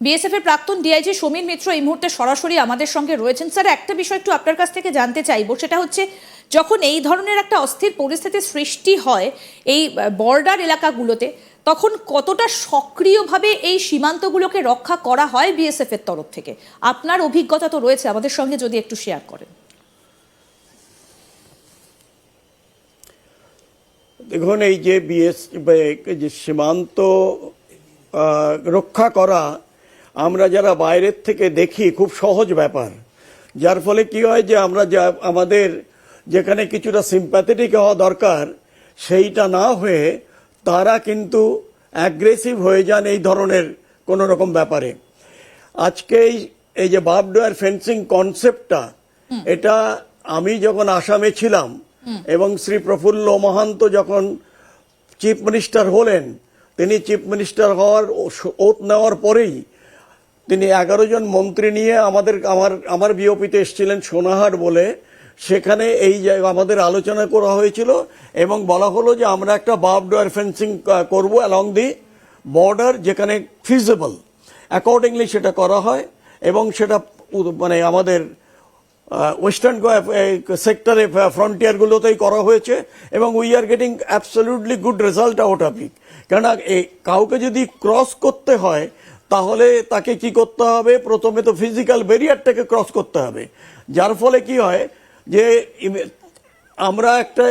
BSF এর প্রাক্তন DIG Samir মিত্র এই মুহূর্তে সরাসরি আমাদের সঙ্গে রয়েছেন। স্যার, একটা বিষয় একটু আপনার কাছ থেকে জানতে চাইবো, সেটা হচ্ছে যখন এই ধরনের একটা অস্থির পরিস্থিতির সৃষ্টি হয় এই বর্ডার এলাকাগুলোতে, তখন কতটা সক্রিয়ভাবে এই সীমান্তগুলোকে রক্ষা করা হয় বিএসএফ এর তরফ থেকে? আপনার অভিজ্ঞতা তো রয়েছে, আমাদের সঙ্গে যদি একটু শেয়ার করেন। দেখুন, এই যে সীমান্ত রক্ষা করা আমরা যারা বাইরের থেকে দেখি খুব সহজ ব্যাপার, যার ফলে কি হয় যে আমরা আমাদের যেখানে কিছুটা সিম্প্যাথেটিক হওয়া দরকার সেইটা না হয়ে তারা কিন্তু অ্যাগ্রেসিভ হয়ে যান এই ধরনের কোনো রকম ব্যাপারে। আজকে এই যে বার্বড ওয়্যার ফেন্সিং কনসেপ্টটা, এটা আমি যখন আসামে ছিলাম এবং শ্রী প্রফুল্ল মহান্ত যখন চিফ মিনিস্টার হলেন, তিনি চিফ মিনিস্টার হওয়ার ওথ নেওয়ার পরেই তিনি 11 জন মন্ত্রী নিয়ে আমার বিওপিতে এসেছিলেন সোনাহাট বলে। সেখানে এই আমাদের আলোচনা করা হয়েছিল এবং বলা হলো যে আমরা একটা বার্বড ওয়্যার ফেন্সিং করবো অ্যালং দি বর্ডার, যেখানে ফিজিবল। অ্যাকর্ডিংলি সেটা করা হয় এবং সেটা মানে আমাদের ওয়েস্টার্ন সেক্টরে ফ্রন্টিয়ারগুলোতেই করা হয়েছে এবং we are getting absolutely good result out of it. কেননা কাউকে যদি ক্রস করতে হয় তাহলে তাকে কি করতে হবে, প্রথমে তো ফিজিক্যাল ব্যারিয়ারটাকে ক্রস করতে হবে। যার ফলে কি হয় যে আমরা একটা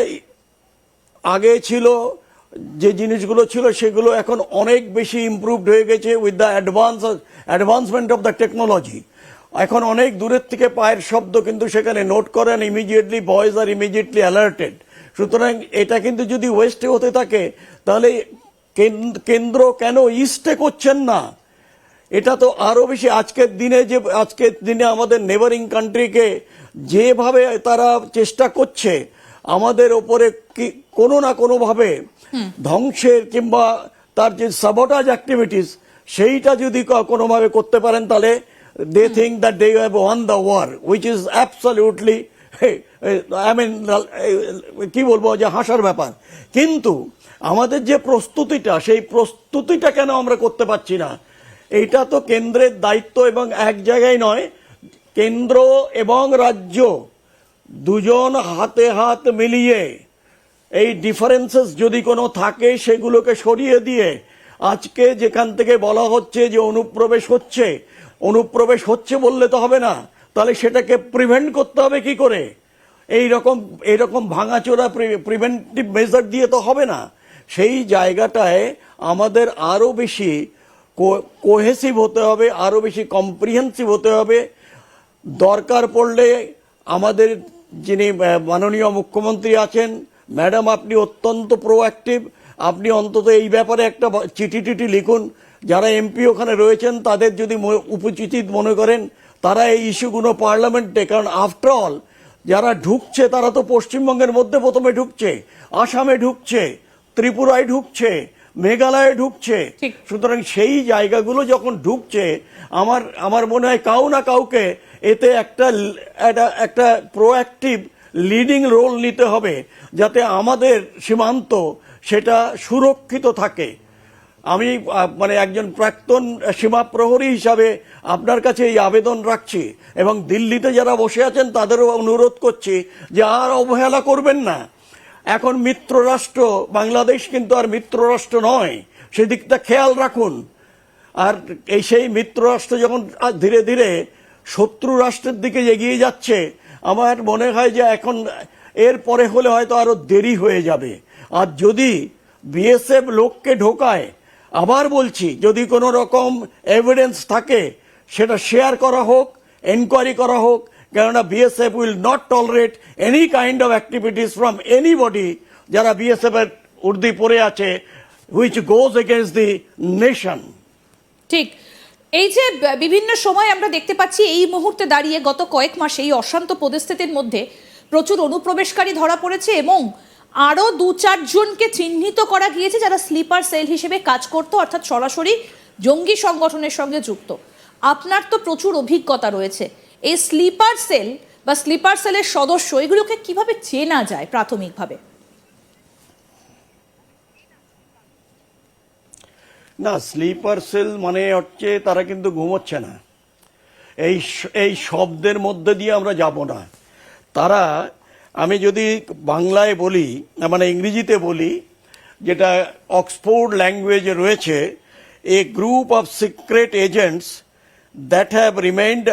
আগে ছিল যে জিনিসগুলো ছিল সেগুলো এখন অনেক বেশি ইমপ্রুভড হয়ে গেছে with the advancement of the technology. এখন অনেক দূরের থেকে পায়ের শব্দ কিন্তু সেখানে নোট করেন ইমিডিয়েটলি, বয়েজ আর ইমিডিয়েটলি অ্যালার্টেড। সুতরাং এটা কিন্তু যদি ওয়েস্টে হতে থাকে তাহলে কেন্দ্র কেন ইস্টে করছেন না? এটা তো আরো বেশি আজকের দিনে আমাদের নেবারিং কান্ট্রিকে যেভাবে তারা চেষ্টা করছে আমাদের ওপরে কোনো না কোনোভাবে ধ্বংসের কিংবা তার যে সাবোটাজ অ্যাক্টিভিটিস সেইটা যদি কোনোভাবে করতে পারেন তাহলে they think that they have won the war, which is absolutely কি বলবো, যে হাসার ব্যাপার। কিন্তু আমাদের যে প্রস্তুতিটা, সেই প্রস্তুতিটা কেন আমরা করতে পারছি না? এইটা তো কেন্দ্রের দায়িত্ব এবং এক জায়গায় নয়, কেন্দ্র এবং রাজ্য দুজন হাতে হাত মিলিয়ে এই ডিফারেন্সেস যদি কোনো থাকে সেগুলোকে সরিয়ে দিয়ে আজকে যেখান থেকে বলা হচ্ছে যে অনুপ্রবেশ হচ্ছে বললে তো হবে না, তাহলে সেটাকে প্রিভেন্ট করতে হবে কি করে? এইরকম ভাঙাচোরা প্রিভেন্টিভ মেজার দিয়ে তো হবে না। সেই জায়গাটায় আমাদের আরো বেশি কোহেসিভ হতে হবে, আরো বেশি কম্প্রিহেন্সিভ হতে হবে। দরকার পড়লে আমাদের যিনি মাননীয় মুখ্যমন্ত্রী আছেন, ম্যাডাম, আপনি অত্যন্ত প্রোঅ্যাক্টিভ, আপনি অন্তত এই ব্যাপারে একটা চিঠি লিখুন। যারা এমপি ওখানে রয়েছেন তাদের যদি উপচিত মনে করেন তারা এই ইস্যুগুলো পার্লামেন্টে, কারণ আফটার অল যারা ঢুকছে তারা তো পশ্চিমবঙ্গের মধ্যে প্রথমে ঢুকছে, আসামে ঢুকছে, ত্রিপুরায় ঢুকছে, মেঘালয়ে ঢুকছে। সুতরাং সেই জায়গাগুলো যখন ঢুকছে আমার মনে হয় কাউ না কাউকে এতে একটা প্রোঅ্যাক্টিভ লিডিং রোল নিতে হবে যাতে আমাদের সীমান্ত সেটা সুরক্ষিত থাকে। আমি একজন প্রাক্তন সীমা প্রহরী হিসাবে আপনার কাছে এই আবেদন রাখছি এবং দিল্লিতে যারা বসে আছেন তাদেরও অনুরোধ করছি যে আর অবহেলা করবেন না। এখন মিত্ররাষ্ট্র বাংলাদেশ কিন্তু আর মিত্ররাষ্ট্র নয়, সেদিকটা খেয়াল রাখুন। আর সেই মিত্ররাষ্ট্র যখন ধীরে ধীরে শত্রু রাষ্ট্রের দিকে এগিয়ে যাচ্ছে, আমার মনে হয় যে এখন এর পরে হলে হয়তো আরো দেরি হয়ে যাবে। আর যদি বিএসএফ লোককে ঢোকায়, আবার বলছি, যদি কোনো রকম এভিডেন্স থাকে সেটা শেয়ার করা হোক, এনকোয়ারি করা হোক, কেননা BSF will not tolerate any kind of activities from anybody যারা বিএসএফ এর উর্দি পড়ে আছে, which goes against the nation. ঠিক। এই যে বিভিন্ন সময় আমরা দেখতে পাচ্ছি এই মুহূর্তে দাঁড়িয়ে গত কয়েক মাসে এই অশান্ত পরিস্থিতির মধ্যে প্রচুর অনুপ্রবেশকারী ধরা পড়েছে এবং আরো 2-4 জনকে চিহ্নিত করা গিয়েছে যারা স্লিপার সেল হিসেবে কাজ করতো, অর্থাৎ সরাসরি জঙ্গি সংগঠনের সঙ্গে যুক্ত। আপনার তো প্রচুর অভিজ্ঞতা রয়েছে, এই স্লিপার সেল বা স্লিপার সেলের সদস্য এগুলোকে কিভাবে চেনা যায় প্রাথমিকভাবে? না, স্লিপার সেল মানে হচ্ছে তারা কিন্তু ঘুমোচ্ছে না। এই শব্দের মধ্যে দিয়ে আমরা যাব না। তারা, আমি যদি বাংলায় বলি, মানে ইংরেজিতে বলি, যেটা অক্সফোর্ড ল্যাঙ্গুয়েজে রয়েছে, a group of secret agents that have remained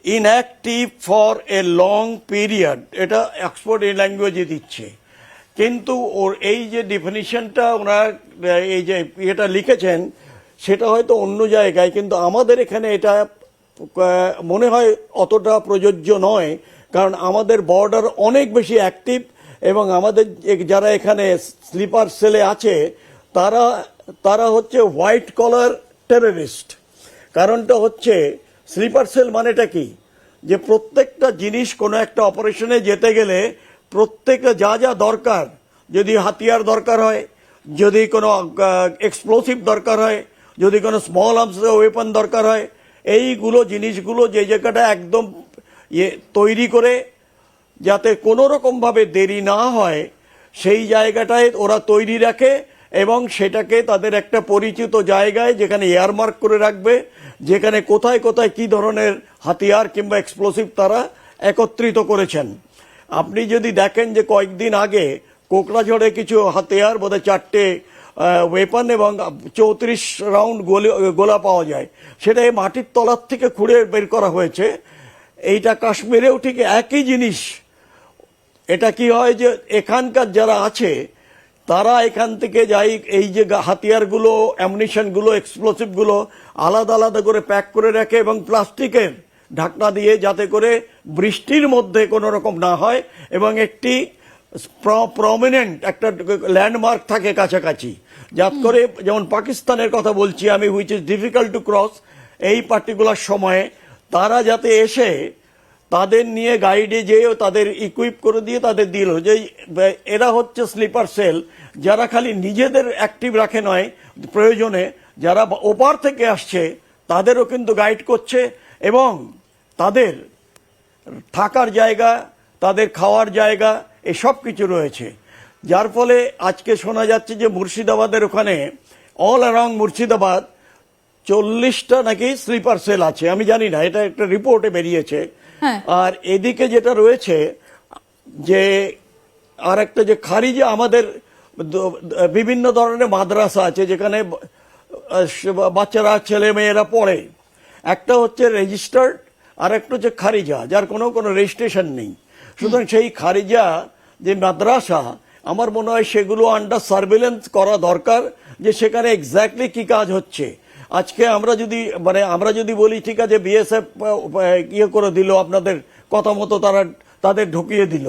inactive for a long period, এটা অক্সফোর্ড ল্যাঙ্গুয়েজে দিচ্ছে। কিন্তু ওর এই যে ডেফিনিশনটা ওরা এই যে এটা লিখেছেন সেটা হয়তো অন্য জায়গায়, কিন্তু আমাদের এখানে এটা মনে হয় অতটা প্রযোজ্য নয়, কারণ আমাদের বর্ডার অনেক বেশি অ্যাক্টিভ এবং আমাদের যারা এখানে স্লিপার সেলে আছে তারা হচ্ছে হোয়াইট কলার টেররিস্ট। কারণটা হচ্ছে স্লিপার সেল মানেটা কি, যে প্রত্যেকটা জিনিস কোনো একটা অপারেশনে যেতে গেলে প্রত্যেকটা যা যা দরকার, যদি হাতিয়ার দরকার হয়, যদি কোনো এক্সপ্লোসিভ দরকার হয়, যদি কোনো স্মল আর্মস ওয়েপন দরকার হয়, এইগুলো জিনিসগুলো যে জায়গাটা একদম তৈরি করে যাতে কোনো রকমভাবে দেরি না হয় সেই জায়গাটায় ওরা তৈরি রাখে এবং সেটাকে তাদের একটা পরিচিত জায়গায় যেখানে এয়ারমার্ক করে রাখবে, যেখানে কোথায় কোথায় কি ধরনের হাতিয়ার কিংবা এক্সপ্লোসিভ তারা একত্রিত করেছেন। আপনি যদি দেখেন যে কয়েকদিন আগে কোকড়াঝড়ে কিছু হাতিয়ার, বোধহয় 4টে ওয়েপন এবং 34 রাউন্ড গোলা পাওয়া যায়, সেটা এই মাটির তলার থেকে খুঁড়ে বের করা হয়েছে। এইটা কাশ্মীরেও ঠিক একই জিনিস। এটা কি হয় যে এখানকার যারা আছে তারা এখান থেকে যাই এই যে হাতিয়ারগুলো, অ্যামুনিশনগুলো, এক্সপ্লোসিভগুলো আলাদা আলাদা করে প্যাক করে রাখে এবং প্লাস্টিকের ঢাকনা দিয়ে, যাতে করে বৃষ্টির মধ্যে কোনো রকম না হয় এবং একটি প্রমিনেন্ট একটা ল্যান্ডমার্ক থাকে কাছাকাছি, যাতে করে, যেমন পাকিস্তানের কথা বলছি আমি, which is difficult to cross, এই পার্টিকুলার সময়ে তারা যাতে এসে তাদের নিয়ে গাইডে যেয়ে তাদের ইকুইপ করে দিয়ে তাদের দিল যে এরা হচ্ছে স্লিপার সেল, যারা খালি নিজেদের অ্যাক্টিভ রাখে নয়, প্রয়োজনে যারা ওপার থেকে আসছে তাদেরও কিন্তু গাইড করছে এবং তাদের থাকার জায়গা, তাদের খাওয়ার জায়গা, এসব কিছু রয়েছে। যার ফলে আজকে শোনা যাচ্ছে যে মুর্শিদাবাদের ওখানে অল অ্যারাউন্ড মুর্শিদাবাদ 40টা নাকি স্লিপার সেল আছে। আমি জানি না, এটা একটা রিপোর্টে বেরিয়েছে। আর এদিকে যেটা রয়েছে যে আর একটা যে খারিজে আমাদের বিভিন্ন ধরনের মাদ্রাসা আছে যেখানে বাচ্চারা, ছেলে মেয়েরা পড়ে। একটা হচ্ছে রেজিস্টার্ড আর একটা হচ্ছে খারিজা, যার কোনো রেজিস্ট্রেশন নেই। সুতরাং সেই খারিজা যে মাদ্রাসা, আমার মনে হয় সেগুলো আন্ডার সার্ভেলেন্স করা দরকার, যে সেখানে এক্স্যাক্টলি কি কাজ হচ্ছে। আজকে আমরা যদি বলি ঠিক আছে বিএসএফ ইয়ে করে দিল, আপনাদের কথা মতো তাদের ঢুকিয়ে দিল,